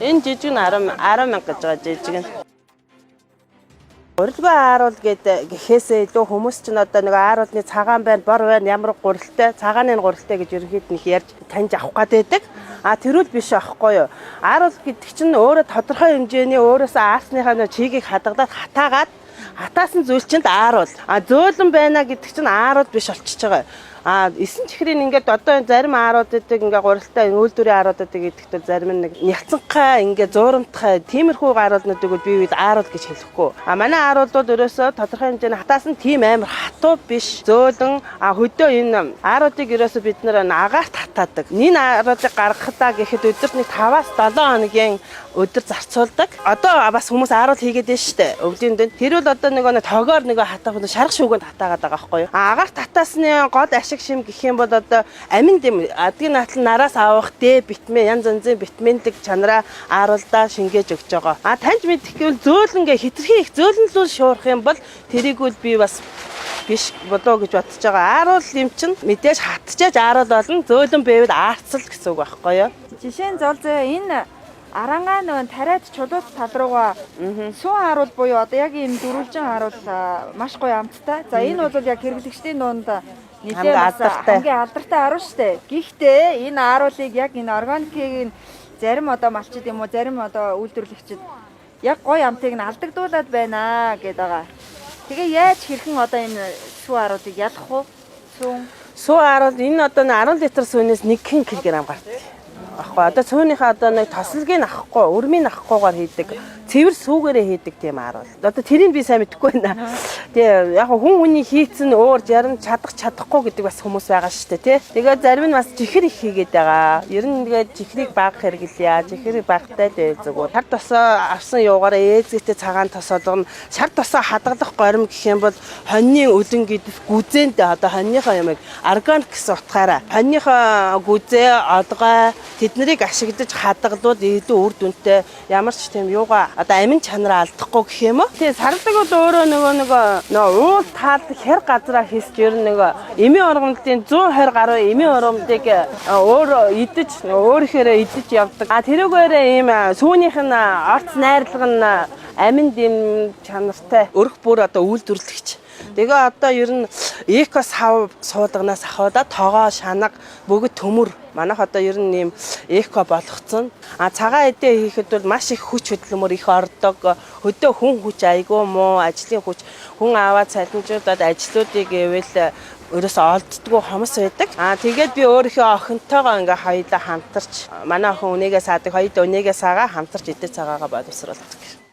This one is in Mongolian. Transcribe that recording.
Энэ жижиг нь 10 мянга гэж байгаа жижиг нь. Урилга ааруул гэхээсээ илүү хүмүүс ч одоо нэг ааруулны цагаан байна, бор байна, ямар гурилтай, цагааны гурилтай гэж ерөнхийд нь ярьж таньж авах гэдэг. Тэрүүл биш аахгүй юу. Ааруул гэдэг чинь өөрөө тодорхой хэмжээний өөрөөсөө аарсныхаа чигийг хадгалаад хатаасан зүйл чинь ааруул. Зөөлөн байна гэдэг чинь ааруул биш болчихж байгаа. 9 чихрийн ингээд одоо зарим ааруулуудыг ингээ гурилтай үйлдвэрийн ааруулуудыг гэдэгт зарим нэг нялцанхай ингээ зуурамтхай тиймэрхүү ааруулнуудыг би үед ааруул гэж хэлэхгүй. Манай ааруулууд ерөөсөө тодорхой хэмжээний хатаасан тийм амар хатуу биш. Зөөлөн хөдөө энэ ааруулыг ерөөсөө бид нэр агаарт хатаадаг. Нин ааруулыг гаргахтаа гэхэд өдөрт нэг 5-7 хоногийн өдөр зарцуулдаг. Одоо бас хүмүүс ааруул хийгээд байна шүү дээ. Өвлийн дэнд. Тэрүүл одоо нэг тогоор нэг хатаах шарах шүүгэнд хатаагаад байгаа байхгүй юу? Агаарт хатаасны гол ашиг шим гэх юм бол одоо амин дэм адгийн наатал нараас авах витамин янз янзын витаминлэг чанараа ааруулдаа шингээж өгч байгаа. Таньж мэдхгүй зөөлөнгээ хитрхи их зөөлөнлүүл шуурах юм бол тэрийгүүл би бас биш болоо гэж бодож байгаа. Ааруул юм чинь мэдээж хатчааж ааруул болно. Зөөлөн байвал аарцал гэсэн үг байхгүй юу? Жишээ нь золзоо энэ арангаа нөгөө тариад чулууд тал руугаа сүүн харуул буюу одоо яг ийм дөрвөлжин харуул маш гоё амттай. За энэ бол яг хэрэглэгчдийн дунд хамгийн алдартай аруу шүү дээ. Гэхдээ энэ ааруулыг яг энэ органикийг зарим одоо малчид юм уу зарим одоо үйлдвэрлэгчид яг гоё амтыг нь алдагдуулаад байна гэдэг байгаа. Тэгээ яаж хэрхэн одоо энэ сүү ааруулыг ялах вэ? Сүү ааруул энэ одоо 10 литр сүүнээс 1 кг гардаг. Одоо цөөнийхөө одоо нэг тослогийг авахгүй, өрмийг авахгүйгээр хийдэг. Цэвэр сүүгээрээ хийдэг тийм ааруул. Одоо тэрийг би сайн мэдэхгүй байна. Тэгээ яг хүн хүний хийцэн өөр яран чадахгүй гэдэг бас хүмүүс байгаа шүү дээ, тий. Тэгээ зарим нь бас жихэр их хийгээд байгаа. Ер нь тэгээд жихрийг бага хэрэглэе. Жихрийг багтай л бай зүгээр. Шар тосоо авсан юугаараа ээзгээтэй цагаан тосоолгоно. Шар тосоо хадгалах горим гэх юм бол хоньны өдөн гэдэг гүзээндээ одоо хоньныхоо ямыг органик гэсэн утгаараа хоньныхоо гүзээ, одгой тэднийг ашиглаж хадгалууд илүү үр дүнтэй ямар ч тийм юугаа одоо амин чанараа алдахгүй гэх юм уу. Тэгээ сарладаг бол өөрөө нөгөө уул таалдаг хэр газараа хийсч ер нь эмийн ургамлын 120 гаруй эмийн ургамлыг өөр идэж өөрөөрөө идэж явдаг. Тэрүүгээрээ ийм сүүнийх нь орц найрлага нь амин дэм чанартай өрх бүр одоо үйлдвэрлэгч. Тэгээ одоо ер нь эко сав суулганаас ахвада тоогоо шанаг бүгд төмөр манайх одоо ер нь ийм эко болгоцсон. Цагаан эдээ хийхэд бол маш их хүч хөдөлмөр их ордог. Хөдөө хүн хүч айгүй муу, ажлын хүч хүн аваад цалинжуудад ажлуудыг ивэл ерөөсөө олддгүй хомос байдаг. Тэгээд би өөрийнхөө охинтойгоо ингээ хоёулаа хамтарч манай охин өнийгээ саадаг, хоёулаа өнийгээ саагаа хамтарч идэж цагаагаа боловсруулдаг.